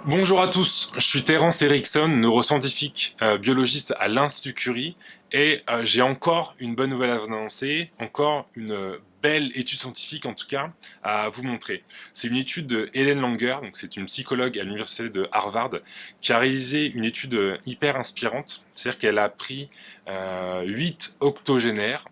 Bonjour à tous, je suis Terence Erickson, neuroscientifique, biologiste à l'Institut Curie, et j'ai encore une bonne nouvelle à vous annoncer, encore une belle étude scientifique en tout cas à vous montrer. C'est une étude de Helen Langer, donc c'est une psychologue à l'université de Harvard, qui a réalisé une étude hyper inspirante, c'est-à-dire qu'elle a pris 8 octogénaires,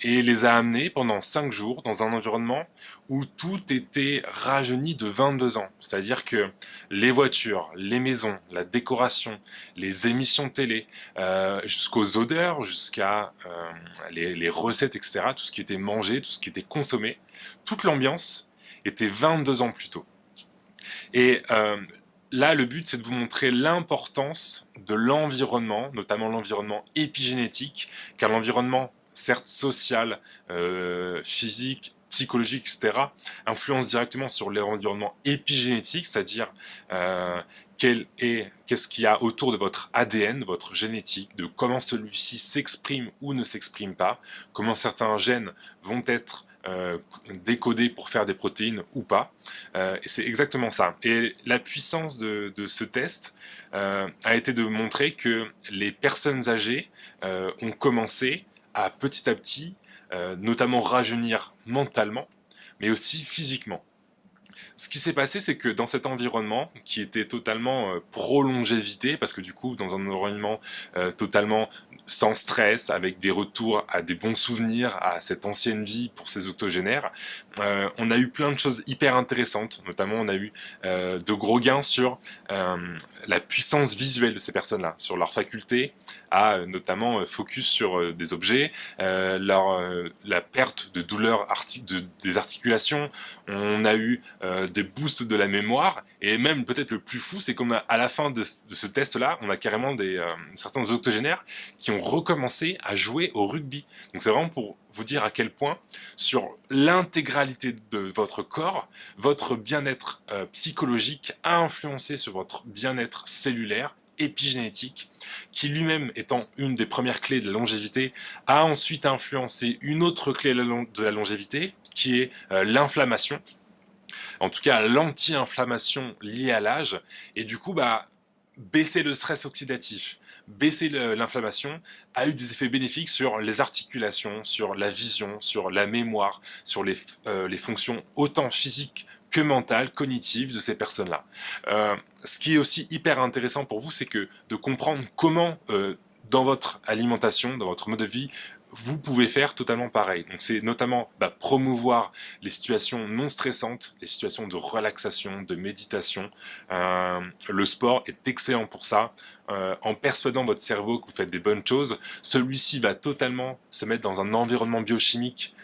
et les a amenés pendant 5 jours dans un environnement où tout était rajeuni de 22 ans. C'est-à-dire que les voitures, les maisons, la décoration, les émissions de télé, jusqu'aux odeurs, jusqu'à les recettes, etc., tout ce qui était mangé, tout ce qui était consommé, toute l'ambiance était 22 ans plus tôt. Et là, le but, c'est de vous montrer l'importance de l'environnement, notamment l'environnement épigénétique, car l'environnement, certes social, physique, psychologique, etc., influence directement sur l'environnement épigénétique, c'est-à-dire qu'est-ce qu'il y a autour de votre ADN, votre génétique, de comment celui-ci s'exprime ou ne s'exprime pas, comment certains gènes vont être décodés pour faire des protéines ou pas. Et c'est exactement ça. Et la puissance de ce test a été de montrer que les personnes âgées ont commencé à petit, notamment rajeunir mentalement, mais aussi physiquement. Ce qui s'est passé, c'est que dans cet environnement, qui était totalement pro-longévité, parce que du coup, dans un environnement totalement sans stress, avec des retours à des bons souvenirs, à cette ancienne vie pour ces octogénaires, on a eu plein de choses hyper intéressantes. Notamment, on a eu de gros gains sur la puissance visuelle de ces personnes-là, sur leur faculté à notamment focus sur des objets, la perte de douleur des articulations. On a eu des boosts de la mémoire, et même peut-être le plus fou, c'est qu'à la fin de ce test-là, on a carrément certains octogénaires qui ont recommencé à jouer au rugby. Donc c'est vraiment pour vous dire à quel point, sur l'intégralité de votre corps, votre bien-être psychologique a influencé sur votre bien-être cellulaire, épigénétique, qui lui-même étant une des premières clés de la longévité, a ensuite influencé une autre clé de la longévité, qui est l'inflammation. En tout cas, l'anti-inflammation liée à l'âge, et du coup, baisser le stress oxydatif, baisser l'inflammation, a eu des effets bénéfiques sur les articulations, sur la vision, sur la mémoire, sur les fonctions autant physiques que mentales, cognitives de ces personnes-là. Ce qui est aussi hyper intéressant pour vous, c'est que de comprendre comment dans votre alimentation, dans votre mode de vie, vous pouvez faire totalement pareil. Donc c'est notamment promouvoir les situations non stressantes, les situations de relaxation, de méditation. Le sport est excellent pour ça. En persuadant votre cerveau que vous faites des bonnes choses, celui-ci va totalement se mettre dans un environnement biochimique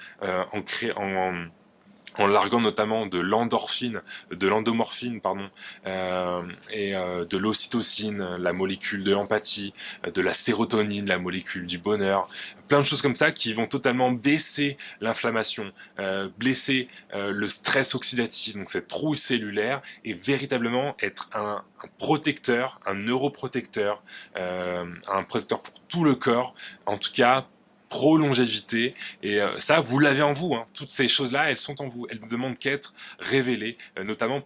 en larguant notamment de l'endorphine, de l'endomorphine, pardon, de l'ocytocine, la molécule de l'empathie, de la sérotonine, la molécule du bonheur, plein de choses comme ça qui vont totalement baisser l'inflammation, baisser le stress oxydatif, donc cette trouille cellulaire, et véritablement être un protecteur, un neuroprotecteur, un protecteur pour tout le corps, en tout cas pro-longévité, et ça, vous l'avez en vous, hein. Toutes ces choses-là, elles sont en vous, elles ne demandent qu'à être révélées, notamment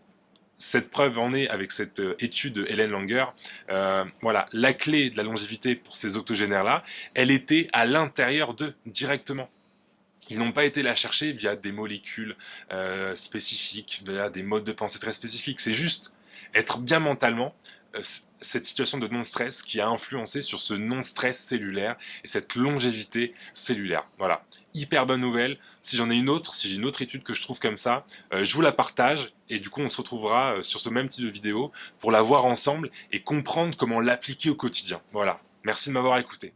cette preuve en est avec cette étude de Helen Langer. Voilà, la clé de la longévité pour ces octogénaires-là, elle était à l'intérieur d'eux, directement. Ils n'ont pas été la chercher via des molécules spécifiques, via des modes de pensée très spécifiques, c'est juste être bien mentalement, cette situation de non-stress qui a influencé sur ce non-stress cellulaire et cette longévité cellulaire. Voilà, hyper bonne nouvelle. Si j'en ai une autre, si j'ai une autre étude que je trouve comme ça, je vous la partage, et du coup on se retrouvera sur ce même type de vidéo pour la voir ensemble et comprendre comment l'appliquer au quotidien. Voilà, merci de m'avoir écouté.